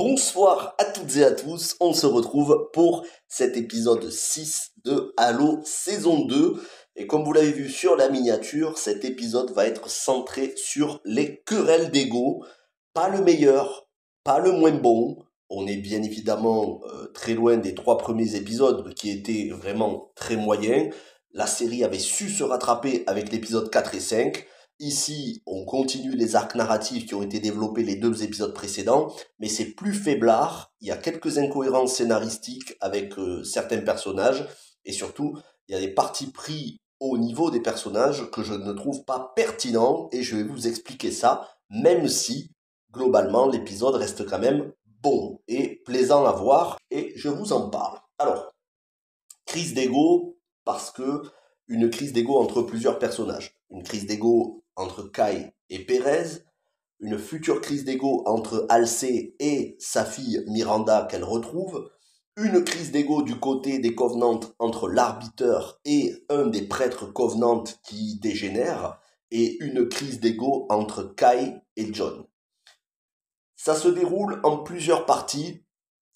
Bonsoir à toutes et à tous, on se retrouve pour cet épisode 6 de Halo saison 2. Et comme vous l'avez vu sur la miniature, cet épisode va être centré sur les querelles d'ego. Pas le meilleur, pas le moins bon. On est bien évidemment très loin des 3 premiers épisodes qui étaient vraiment très moyens. La série avait su se rattraper avec l'épisode 4 et 5. Ici, on continue les arcs narratifs qui ont été développés les 2 épisodes précédents, mais c'est plus faiblard. Il y a quelques incohérences scénaristiques avec certains personnages, et surtout, il y a des partis pris au niveau des personnages que je ne trouve pas pertinents, et je vais vous expliquer ça, même si, globalement, l'épisode reste quand même bon et plaisant à voir, et je vous en parle. Alors, crise d'ego, parce que une crise d'ego entre plusieurs personnages. Une crise d'ego entre Kai et Perez, une future crise d'ego entre Halsey et sa fille Miranda qu'elle retrouve, une crise d'ego du côté des Covenants entre l'arbiteur et un des prêtres Covenants qui dégénère, et une crise d'ego entre Kai et John. Ça se déroule en plusieurs parties.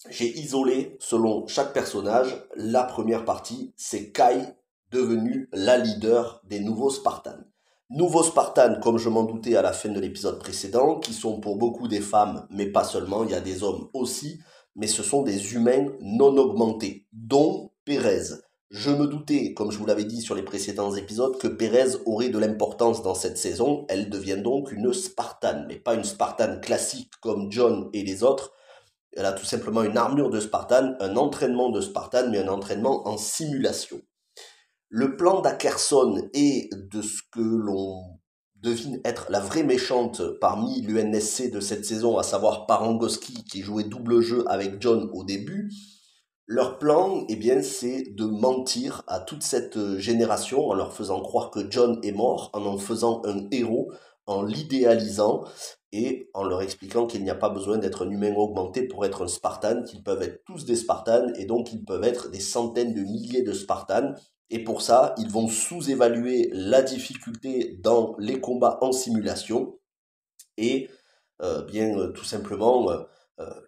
J'ai isolé, selon chaque personnage, la première partie, c'est Kai devenu la leader des nouveaux Spartans. Nouveaux Spartans, comme je m'en doutais à la fin de l'épisode précédent, qui sont pour beaucoup des femmes, mais pas seulement, il y a des hommes aussi, mais ce sont des humains non augmentés, dont Perez. Je me doutais, comme je vous l'avais dit sur les précédents épisodes, que Perez aurait de l'importance dans cette saison. Elle devient donc une Spartane, mais pas une Spartane classique comme John et les autres. Elle a tout simplement une armure de Spartan, un entraînement de Spartan, mais un entraînement en simulation. Le plan d'Ackerson et de ce que l'on devine être la vraie méchante parmi l'UNSC de cette saison, à savoir Parangoski qui jouait double jeu avec John au début, leur plan, eh bien, c'est de mentir à toute cette génération en leur faisant croire que John est mort, en faisant un héros, en l'idéalisant et en leur expliquant qu'il n'y a pas besoin d'être un humain augmenté pour être un Spartan, qu'ils peuvent être tous des Spartans et donc ils peuvent être des centaines de milliers de Spartans. Et pour ça, ils vont sous-évaluer la difficulté dans les combats en simulation et tout simplement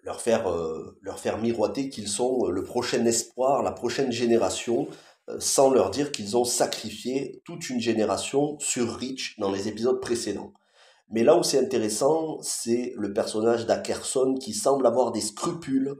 leur faire miroiter qu'ils sont le prochain espoir, la prochaine génération, sans leur dire qu'ils ont sacrifié toute une génération sur Reach dans les épisodes précédents. Mais là où c'est intéressant, c'est le personnage d'Ackerson qui semble avoir des scrupules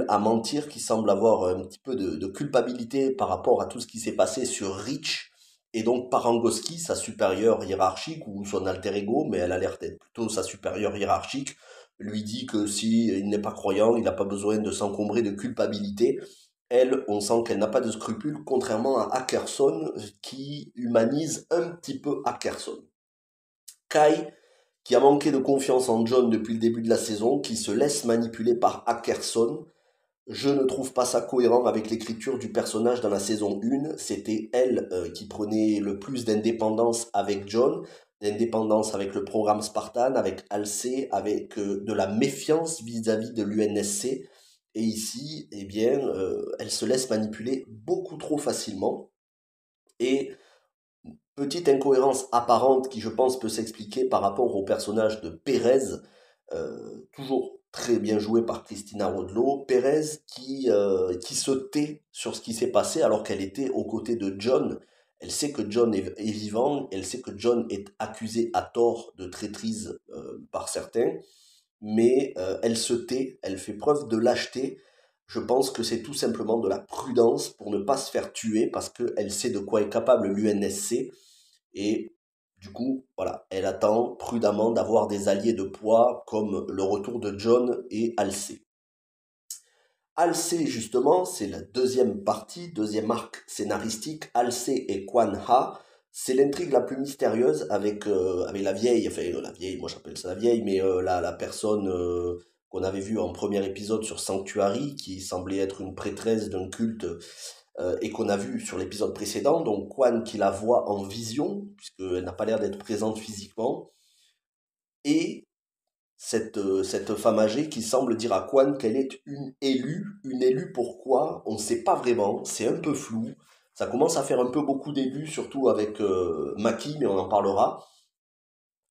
à mentir, qui semble avoir un petit peu de culpabilité par rapport à tout ce qui s'est passé sur Reach. Et donc Parangoski, sa supérieure hiérarchique, ou son alter ego, mais elle a l'air d'être plutôt sa supérieure hiérarchique, lui dit que si il n'est pas croyant, il n'a pas besoin de s'encombrer de culpabilité. Elle, on sent qu'elle n'a pas de scrupules, contrairement à Ackerson, qui humanise un petit peu Ackerson. Kai, qui a manqué de confiance en John depuis le début de la saison, qui se laisse manipuler par Ackerson. Je ne trouve pas ça cohérent avec l'écriture du personnage dans la saison 1. C'était elle qui prenait le plus d'indépendance avec John, d'indépendance avec le programme Spartan, avec Halsey, avec de la méfiance vis-à-vis de l'UNSC. Et ici, eh bien, elle se laisse manipuler beaucoup trop facilement. Et petite incohérence apparente qui, je pense, peut s'expliquer par rapport au personnage de Perez, toujours très bien joué par Christina Rodlo. Perez qui se tait sur ce qui s'est passé alors qu'elle était aux côtés de John. Elle sait que John est vivant, elle sait que John est accusé à tort de traîtrise par certains, mais elle se tait, elle fait preuve de lâcheté. Je pense que c'est tout simplement de la prudence pour ne pas se faire tuer parce qu'elle sait de quoi est capable l'UNSC et du coup, voilà, elle attend prudemment d'avoir des alliés de poids comme le retour de John et Halsey. Halsey, justement, c'est la deuxième partie, deuxième arc scénaristique. Halsey et Quan Ha, c'est l'intrigue la plus mystérieuse avec la vieille, enfin la vieille, moi j'appelle ça la vieille, mais la personne qu'on avait vue en premier épisode sur Sanctuary, qui semblait être une prêtresse d'un culte et qu'on a vu sur l'épisode précédent, donc Quan qui la voit en vision, puisqu'elle n'a pas l'air d'être présente physiquement, et cette femme âgée qui semble dire à Quan qu'elle est une élue pourquoi, on ne sait pas vraiment, c'est un peu flou, ça commence à faire un peu beaucoup d'élus, surtout avec Maki, mais on en parlera.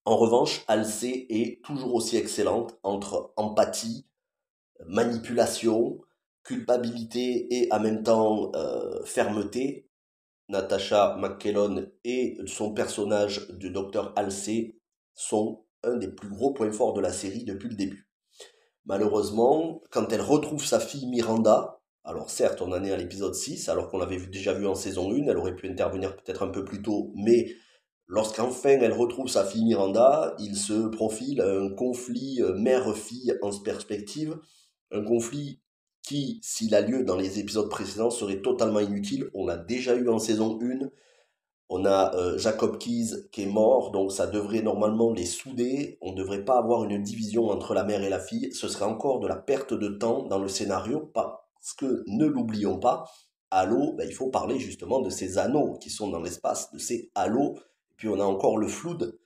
En revanche, Halsey est toujours aussi excellente entre empathie, manipulation, culpabilité et en même temps fermeté. Natasha McKellon et son personnage de Dr. Halsey sont un des plus gros points forts de la série depuis le début. Malheureusement, quand elle retrouve sa fille Miranda, alors certes on en est à l'épisode 6, alors qu'on l'avait déjà vu en saison 1, elle aurait pu intervenir peut-être un peu plus tôt, mais lorsqu'enfin elle retrouve sa fille Miranda, il se profile un conflit mère-fille en perspective, un conflit qui, s'il a lieu dans les épisodes précédents, serait totalement inutile. On l'a déjà eu en saison 1. On a Jacob Keyes qui est mort, donc ça devrait normalement les souder. On ne devrait pas avoir une division entre la mère et la fille. Ce serait encore de la perte de temps dans le scénario, parce que, ne l'oublions pas, Halo, il faut parler justement de ces anneaux qui sont dans l'espace, de ces halos. Et puis on a encore le Flood,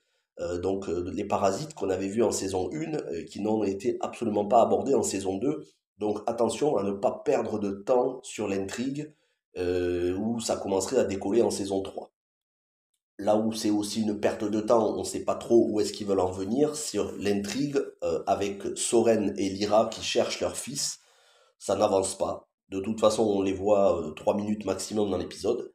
donc les parasites qu'on avait vus en saison 1, qui n'ont été absolument pas abordés en saison 2. Donc attention à ne pas perdre de temps sur l'intrigue, où ça commencerait à décoller en saison 3. Là où c'est aussi une perte de temps, on ne sait pas trop où est-ce qu'ils veulent en venir, sur l'intrigue avec Soren et Lyra qui cherchent leur fils, ça n'avance pas. De toute façon, on les voit 3 minutes maximum dans l'épisode.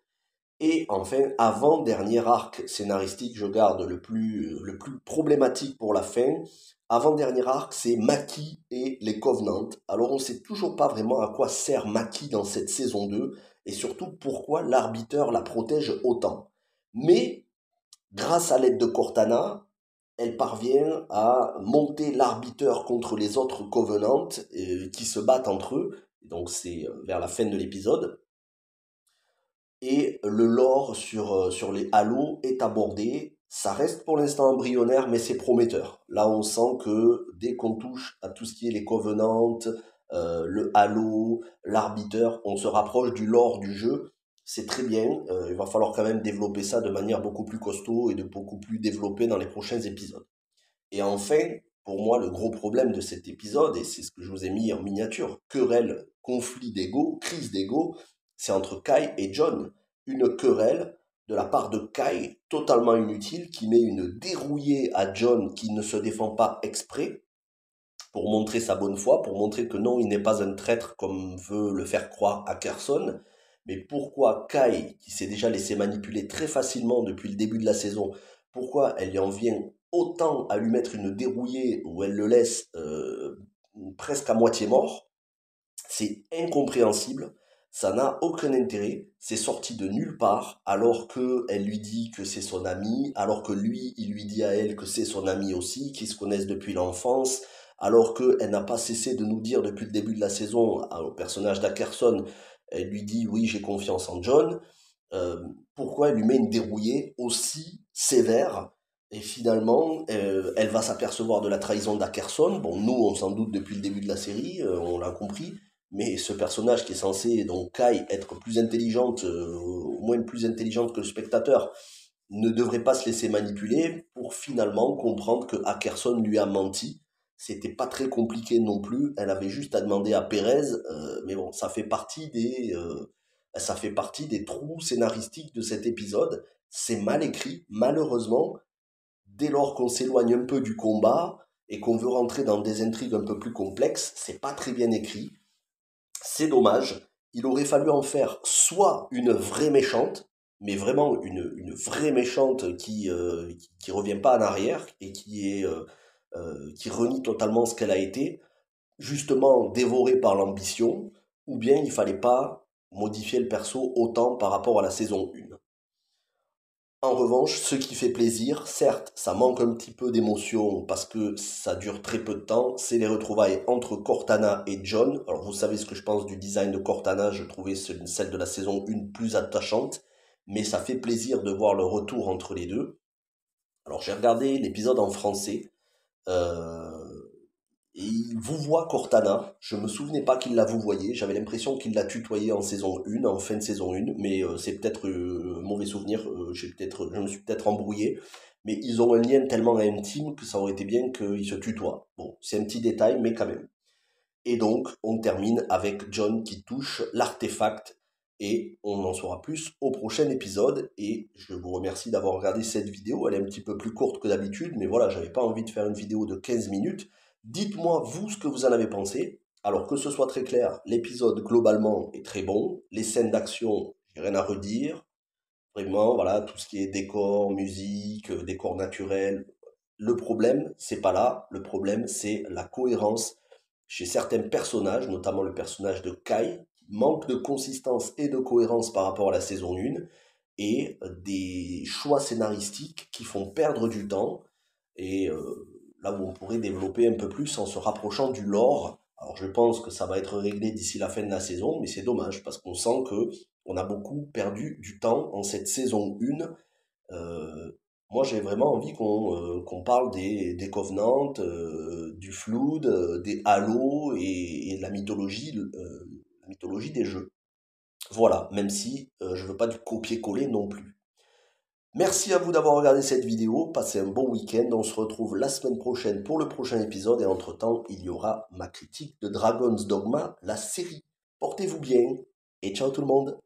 Et enfin, avant-dernier arc scénaristique, je garde le plus problématique pour la fin. Avant-dernier arc, c'est Maki et les Covenants. Alors on ne sait toujours pas vraiment à quoi sert Maki dans cette saison 2, et surtout pourquoi l'arbiteur la protège autant. Mais, grâce à l'aide de Cortana, elle parvient à monter l'arbiteur contre les autres Covenants qui se battent entre eux. Donc c'est vers la fin de l'épisode. Et le lore sur les Halos est abordé. Ça reste pour l'instant embryonnaire, mais c'est prometteur. Là, on sent que dès qu'on touche à tout ce qui est les Covenants, le Halo, l'arbiteur, on se rapproche du lore du jeu. C'est très bien. Il va falloir quand même développer ça de manière beaucoup plus costaud et de beaucoup plus développée dans les prochains épisodes. Et enfin, pour moi, le gros problème de cet épisode, et c'est ce que je vous ai mis en miniature, querelle, conflit d'ego, crise d'ego, c'est entre Kai et John. Une querelle de la part de Kai totalement inutile qui met une dérouillée à John qui ne se défend pas exprès pour montrer sa bonne foi, pour montrer que non, il n'est pas un traître comme veut le faire croire Ackerson. Mais pourquoi Kai, qui s'est déjà laissé manipuler très facilement depuis le début de la saison, pourquoi elle y en vient autant à lui mettre une dérouillée où elle le laisse presque à moitié mort? C'est incompréhensible, ça n'a aucun intérêt, c'est sorti de nulle part, alors que elle lui dit que c'est son ami, alors que lui, il lui dit à elle que c'est son ami aussi, qu'ils se connaissent depuis l'enfance, alors qu'elle n'a pas cessé de nous dire depuis le début de la saison, au personnage d'Ackerson, elle lui dit oui, j'ai confiance en John. Euh, Pourquoi elle lui met une dérouillée aussi sévère? Et finalement, elle va s'apercevoir de la trahison d'Ackerson. Bon, nous, on s'en doute depuis le début de la série, on l'a compris. Mais ce personnage qui est censé, donc Kai, être plus intelligente, au moins plus intelligente que le spectateur, ne devrait pas se laisser manipuler pour finalement comprendre que Ackerson lui a menti. C'était pas très compliqué non plus. Elle avait juste à demander à Pérez, mais bon, ça fait partie des trous scénaristiques de cet épisode. C'est mal écrit, malheureusement. Dès lors qu'on s'éloigne un peu du combat et qu'on veut rentrer dans des intrigues un peu plus complexes, c'est pas très bien écrit. C'est dommage. Il aurait fallu en faire soit une vraie méchante, mais vraiment une vraie méchante qui revient pas en arrière et qui renie totalement ce qu'elle a été, justement dévorée par l'ambition, ou bien il fallait pas modifier le perso autant par rapport à la saison 1. En revanche, ce qui fait plaisir, certes, ça manque un petit peu d'émotion parce que ça dure très peu de temps, c'est les retrouvailles entre Cortana et John. Alors vous savez ce que je pense du design de Cortana, je trouvais celle de la saison 1 plus attachante, mais ça fait plaisir de voir le retour entre les deux. Alors j'ai regardé l'épisode en français, euh, et il vous voit Cortana. Je me souvenais pas qu'il la vous voyait. J'avais l'impression qu'il l'a tutoyée en saison 1, en fin de saison 1, mais c'est peut-être un mauvais souvenir. Je me suis peut-être embrouillé. Mais ils ont un lien tellement intime que ça aurait été bien qu'ils se tutoient. Bon, c'est un petit détail, mais quand même. Et donc, on termine avec John qui touche l'artefact et on en saura plus au prochain épisode. Et je vous remercie d'avoir regardé cette vidéo. Elle est un petit peu plus courte que d'habitude, mais voilà, j'avais pas envie de faire une vidéo de 15 minutes. Dites-moi, vous, ce que vous en avez pensé. Alors que ce soit très clair, l'épisode globalement est très bon. Les scènes d'action, j'ai rien à redire. Vraiment, voilà, tout ce qui est décor, musique, décor naturel. Le problème, c'est pas là. Le problème, c'est la cohérence chez certains personnages, notamment le personnage de Kai, qui manque de consistance et de cohérence par rapport à la saison 1, et des choix scénaristiques qui font perdre du temps, et là où on pourrait développer un peu plus en se rapprochant du lore. Alors je pense que ça va être réglé d'ici la fin de la saison, mais c'est dommage parce qu'on sent que on a beaucoup perdu du temps en cette saison 1. Euh, Moi j'ai vraiment envie qu'on parle des Covenants, du Flood, des Halo et de la mythologie des jeux. Voilà, même si je veux pas du copier-coller non plus. Merci à vous d'avoir regardé cette vidéo, passez un bon week-end, on se retrouve la semaine prochaine pour le prochain épisode et entre-temps il y aura ma critique de Dragon's Dogma, la série. Portez-vous bien et ciao tout le monde.